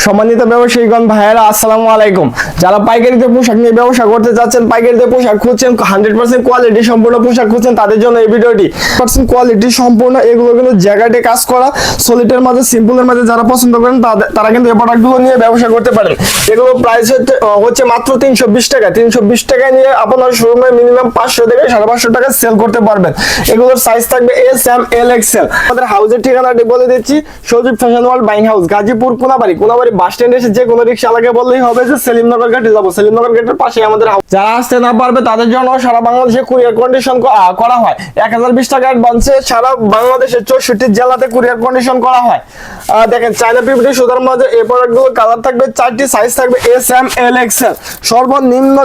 সম্মানিত ব্যবসায়ীগণ ভাইয়েরা আসসালামু আলাইকুম। যারা পাইকারিতে পোশাক নিয়ে ব্যবসা করতে যাচ্ছেন, পাইকারিতে পোশাক খুঁজছেন, 100% কোয়ালিটি সম্পূর্ণ পোশাক খুঁজছেন, তাদের জন্য এই ভিডিওটি। 100% কোয়ালিটি সম্পূর্ণ, এগুলো কিন্তু জ্যাকেটে কাজ করা, সলিটের মাঝে, সিম্পলের মাঝে যারা পছন্দ করেন তারা কিন্তু এই প্রোডাক্টগুলো নিয়ে ব্যবসা করতে পারেন। এগুলো প্রাইস হচ্ছে মাত্র 320 টাকা। 320 টাকায় নিয়ে আপনার শোরুমে মিনিমাম 500 থেকে 550 টাকা সেল করতে পারবেন। এগুলোর সাইজ থাকবে এস, এম, এল, এক্সেল। আমাদের হাউসের ঠিকানাটি বলে দিচ্ছি, Sajib fashion world buying house, Gazipur Konabari bus স্ট্যান্ডে এসে যে কোনো রিকশাওয়ালাকে বললেই হবে যে সেলিমনগর ঘাটে যাবো। সেলিমনগর ঘাটের পাশে আমাদের হাউস। যারা আসতে না পারবে তাদের জন্য সারা বাংলাদেশে কুরিয়ার কন্ডিশন করা হয়। 1020 টাকা অ্যাডভান্সে সারা বাংলাদেশের 64 জেলাতে কুরিয়ার কন্ডিশন করা হয়। দেখেন, চায়না পিপিটি সুতার মধ্যে এই প্রোডাক্টগুলো কালার থাকবে, 4টি সাইজ থাকবে এস, এম, এল, এক্সেল। সর্বনিম্ন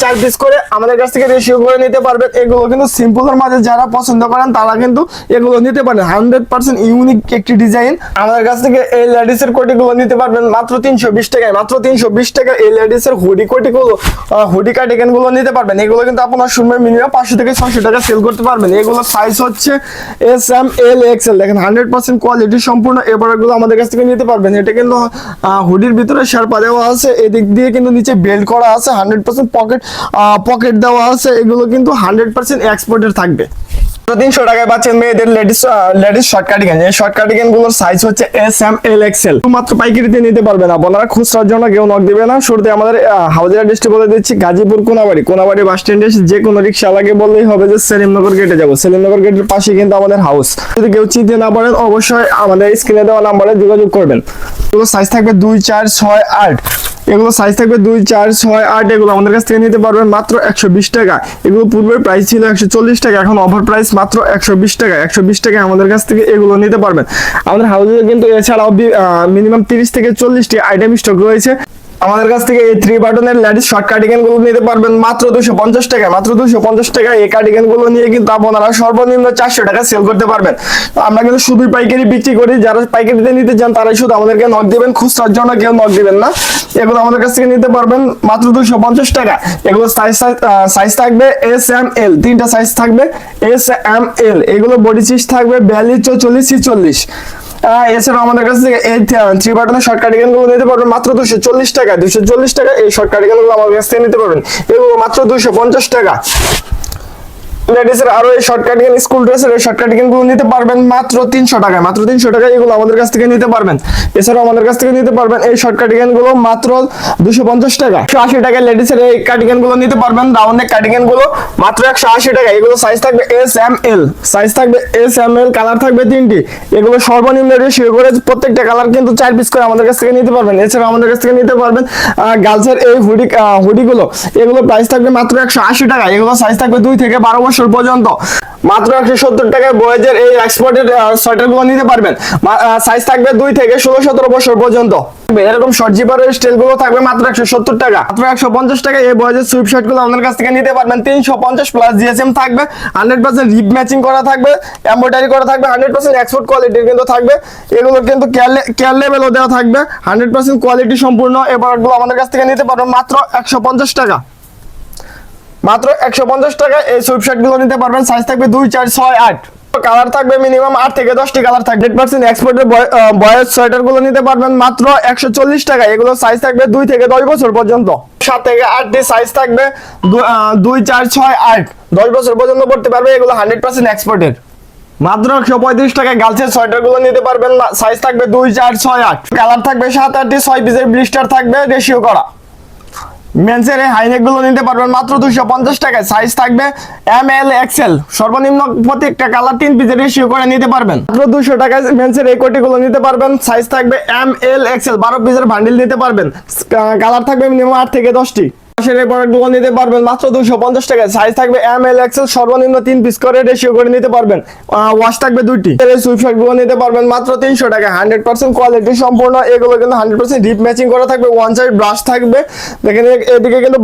4 পিস করে আমাদের কাছ থেকে রেশিও করে নিতে পারবেন। এগুলো কিন্তু সিম্পলের মাঝে যারা পছন্দ করেন তারা কিন্তু এগুলো নিতে পারেন। 100% ইউনিক একটি ডিজাইন। আমাদের কাছ থেকে এই লেডিসের কোটিগুলো নিতে পারবেন মাত্র 320 টাকায়। মাত্র 320 টাকা এই লেডিসের হুডি কোটিগুলো, হুডি কার্ডিগান গুলো নিতে পারবেন। এগুলো কিন্তু আপনার শোরুমে মিনিমাম 500 থেকে 600 টাকা সেল করতে পারবেন। এগুলো সাইজ হচ্ছে এস, এম, এল, এক্সেল। দেখেন, 100% কোয়ালিটি সম্পূর্ণ এই প্রোডাক্টগুলো আমাদের কাছ থেকে নিতে পারবেন। এটা কিন্তু হুডির ভিতরে শেরপা দেওয়া আছে, এদিক দিয়ে কিন্তু নিচে বেল্ট করা আছে, 100% পকেট দেওয়া আছে। এগুলো কিন্তু 100% এক্সপোর্টের থাকবে। 300 টাকায় পাচ্ছেন মেয়েদের লেডিস শর্ট কার্ডিগান। এই শর্ট কার্ডিগান গুলোর সাইজ হচ্ছে এস, এম, এল, এক্সেল। মাত্র পাইকারিতে নিতে পারবেন আপনারা, খুচরার জন্য কেউ নক দিবে না। শুরুতে আমাদের হাউজের অ্যাড্রেসটি বলে দিচ্ছি, গাজীপুর কোনাবাড়ি বাস স্ট্যান্ডে যে কোনো রিকশাওয়ালাকে বললেই হবে যে সেলিমনগর গেটে যাবো। সেলিমনগর গেটের পাশে কিন্তু আমাদের হাউস। যদি কেউ চিনতে না পারেন অবশ্যই আমাদের স্ক্রিনে দেওয়া নাম্বারে যোগাযোগ করবেন। এগুলো সাইজ থাকবে 2, 4, 6, 8। এগুলো সাইজ থাকবে 2, 4, 6, 8। এগুলো আমাদের কাছ থেকে নিতে পারবেন মাত্র 120 টাকা। এগুলো পূর্বের প্রাইস ছিল 140 টাকা, এখন অফার প্রাইস মাত্র 120 টাকা। 120 টাকায় আমাদের কাছ থেকে এগুলো নিতে পারবেন। আমাদের হাউসে কিন্তু এছাড়াও মিনিমাম 30 থেকে 40টি আইটেম স্টক রয়েছে। আমাদের কাছ থেকে এই 3 বাটনের লেডিস শর্ট কার্ডিগান গুলো নিতে পারবেন মাত্র 250 টাকা। মাত্র 250 টাকা এই কার্ডিগান গুলো নিয়ে কিন্তু আপনারা সর্বনিম্ন 400 টাকা সেল করতে পারবেন। আমরা কিন্তু শুধু পাইকারি বিক্রি করি। যারা পাইকারিতে নিতে চান তারাই শুধু আমাদেরকে নক দিবেন, খুচরার জন্য কেউ নক দিবেন না। এগুলো আমাদের কাছ থেকে নিতে পারবেন মাত্র 250 টাকা। এগুলো সাইজ থাকবে এস, এম, এল। 3টা সাইজ থাকবে এস, এম, এল। এগুলো বডি সাইজ থাকবে 42, 44, 46। এছাড়াও আমাদের কাছ থেকে এই 3 বাটনের শর্ট কার্ডিগান গুলো নিতে পারবেন মাত্র 240 টাকা। 240 টাকা এই শর্ট কার্ডিগান গুলো আমাদের কাছ থেকে নিতে পারবেন। এগুলো মাত্র 250 টাকা। লেডিসের আরো এই শর্ট কার্ডিগান, স্কুল ড্রেসের এই শর্ট কার্ডিগান গুলো নিতে পারবেন মাত্র 300 টাকায়। মাত্র 300 টাকায় এগুলো আমাদের কাছ থেকে নিতে পারবেন। এছাড়াও আমাদের কাছ থেকে নিতে পারবেন এই শর্ট কার্ডিগান গুলো মাত্র 250 টাকা। 180 টাকায় লেডিসের এই কার্ডিগান গুলো নিতে পারবেন। রাউন্ড নেক কার্ডিগান গুলো মাত্র 180 টাকা। এগুলো সাইজ থাকবে এস, এম, এল। সাইজ থাকবে এস, এম, এল। কালার থাকবে 3টি। এগুলো সর্বনিম্ন রেশিও করে প্রত্যেকটা কালার কিন্তু 4 পিস করে আমাদের কাছ থেকে নিতে পারবেন। এছাড়াও আমাদের কাছ থেকে নিতে পারবেন গার্লসের এই হুডি গুলো। এগুলো প্রাইস থাকবে মাত্র 180 টাকা। এগুলো সাইজ থাকবে 2 থেকে 12 বছর পর্যন্ত। মাত্র 170 টাকায় বয়েজের এই এক্সপোর্টেড সোয়েটার গুলো নিতে পারবেন। সাইজ থাকবে 2 থেকে 16-17 বছর পর্যন্ত। এরকম শর্ট জিপারের স্টাইল গুলো থাকবে মাত্র 170 টাকা। মাত্র 150 টাকা এই বয়েজের সুইপ শার্ট গুলো আমাদের কাছ থেকে নিতে পারবেন। 350 প্লাস জিএসএম থাকবে, 100% রিপ ম্যাচিং করা থাকবে, এমব্রয়ডারি করা থাকবে, 100% এক্সপোর্ট কোয়ালিটির কিন্তু থাকবে। এগুলো কিন্তু কেয়ার লেভেলও দেওয়া থাকবে, 100% কোয়ালিটি সম্পূর্ণ। এই প্রোডাক্টগুলো আমাদের কাছ থেকে নিতে পারবেন মাত্র 150 টাকা। মাত্র 150 টাকা এই সুইপ শার্ট গুলো নিতে পারবেন। সাইজ থাকবে 2, 4, 6, 8। কালার থাকবে মিনিমাম 8 থেকে 10টি কালার থাকবে। 100% এক্সপোর্টের বয়েজ সোয়েটার গুলো নিতে পারবেন মাত্র 140 টাকা। এগুলো সাইজ থাকবে 2 থেকে 10 বছর পর্যন্ত। 7 থেকে 8টি সাইজ থাকবে, 2, 4, 6, 8। 10 বছর পর্যন্ত পড়তে পারবে। এগুলো 100% এক্সপোর্টের। মাত্র 135 টাকায় গার্লসের সোয়েটার গুলো নিতে পারবেন। সাইজ থাকবে 2, 4, 6, 8। কালার থাকবে 7, 8টি। 6 পিসের ব্লিস্টার থাকবে, রেশিও করা। মেন্সের এই হাইনেক গুলো নিতে পারবেন মাত্র 250 টাকায়। সাইজ থাকবে এম, এল, এক্সেল। সর্বনিম্ন প্রত্যেকটা কালার 3 পিসের রেশিও করে নিতে পারবেন। মাত্র 200 টাকায় মেন্সের এই কোটি গুলো নিতে পারবেন। সাইজ থাকবে এম, এল, এক্সেল। 12 পিসের বান্ডিল নিতে পারবেন। কালার থাকবে মিনিমাম 8 থেকে 10টি। এই প্রোডাক্টগুলো নিতে পারবেন মাত্র 250 টাকায়। সাইজ থাকবে এম, এল, এক্সেল। সর্বনিম্ন 3 পিস করে রেশিও করে নিতে পারবেন। ওয়াশ থাকবে 2টি। এই সুইপ শার্ট গুলো নিতে পারবেন মাত্র 300 টাকায়। 100% কোয়ালিটি সম্পূর্ণ। এগুলো কিন্তু 100% রিপ ম্যাচিং করা থাকবে। ওয়ান সাইড ব্রাশ থাকবে। দেখেন এদিকে কিন্তু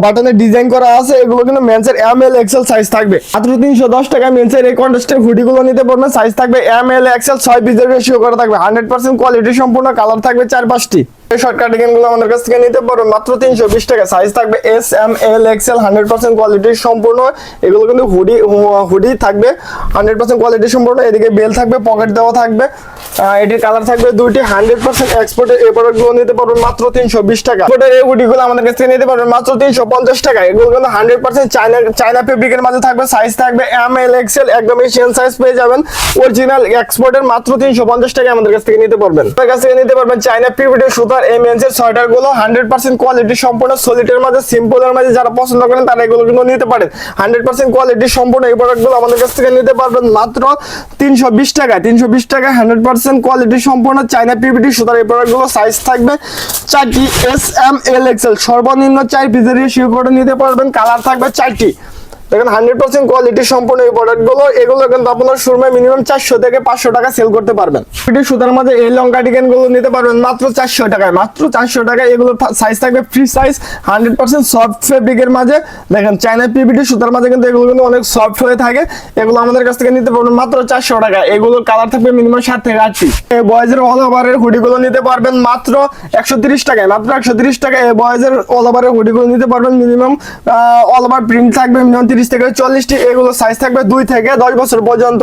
বাটনের ডিজাইন করা আছে। এগুলো কিন্তু মেন্সের এম, এল, এক্সেল সাইজ থাকবে। মাত্র 310 টাকায় মেন্সের এই কন্ট্রাস্টের হুডি গুলো নিতে পারবেন। সাইজ থাকবে এম, এল, এক্সেল। 6 পিসের রেশিও করা থাকবে। 100% কোয়ালিটি সম্পূর্ণ। কালার থাকবে 4-5টি। এই শর্ট কার্ডিগান গুলো আমাদের কাছ থেকে নিতে পারবেন মাত্র 320 টাকা। সাইজ থাকবে এস এম এল এক্সেল, 100% কোয়ালিটির সম্পূর্ণ। এগুলো কিন্তু হুডি থাকবে 100% কোয়ালিটি সম্পূর্ণ। এদিকে বেল থাকবে, পকেট দেওয়া থাকবে। এটির কালার থাকবে দুইটি। 100% এক্সপোর্টের এই প্রোডাক্টগুলো নিতে পারবেন মাত্র 320 টাকা। এক্সপোর্টের এই হুডিগুলো আমাদের কাছ থেকে নিতে পারবেন মাত্র 350 টাকা। এগুলো কিন্তু 100% চায়না ফেব্রিকের মাঝে থাকবে। সাইজ থাকবে এম এল এক্সেল, একদম এশিয়ান সাইজ পেয়ে যাবেন। অরিজিনাল এক্সপোর্টের মাত্র 350 টাকা আমাদের কাছ থেকে নিতে পারবেন। আমাদের কাছ থেকে নিতে পারবেন চায়না পিভিডি সুতার এই মেন্সের সোয়েটার গুলো 100% কোয়ালিটি সম্পূর্ণ। সলিটের মাঝে, সিম্পলের মাঝে যারা পছন্দ করেন তারা এগুলো কিন্তু নিতে পারেন। 100% কোয়ালিটি সম্পূর্ণ এই প্রোডাক্টগুলো আমাদের কাছ থেকে নিতে পারবেন মাত্র 320 টাকা। 320 টাকা 100% কোয়ালিটি সম্পূর্ণ চায়না পিভিডি সুতার এই প্রোডাক্টগুলো। সাইজ থাকবে 4টি, এস এম এল এক্সেল, সর্বনিম্ন 4 পিসের রেশিও করে নিতে পারবেন। কালার থাকবে 4টি। দেখেন 100% কোয়ালিটি সম্পূর্ণ এই প্রোডাক্টগুলো। এগুলো কিন্তু আপনার শোরুমে মিনিমাম 400 থেকে 500 টাকা সেল করতে পারবেন। পিভিডি সুতার মাঝে এই লং কার্ডিগান গুলো নিতে পারবেন মাত্র 400 টাকায়। মাত্র 400 টাকায়। এগুলোর সাইজ থাকবে ফ্রি সাইজ, 100% সফট ফেব্রিকের মাঝে। দেখেন চায়না পিভিডি সুতার মাঝে কিন্তু এগুলো কিন্তু অনেক সফট হয়ে থাকে। এগুলো আমাদের কাছ থেকে নিতে পারবেন মাত্র 400 টাকা। এগুলোর কালার থাকবে মিনিমাম 7 থেকে 8টি। এই বয়েজের অল ওভারের হুডিগুলো নিতে পারবেন মাত্র 130 টাকায়। মাত্র 130 টাকায় এই বয়েজের অল ওভারের হুডিগুলো নিতে পারবেন। মিনিমাম অল ওভার প্রিন্ট থাকবে মিনিমাম 30 থেকে 40টি। এগুলো সাইজ থাকবে 2 থেকে 10 বছর পর্যন্ত।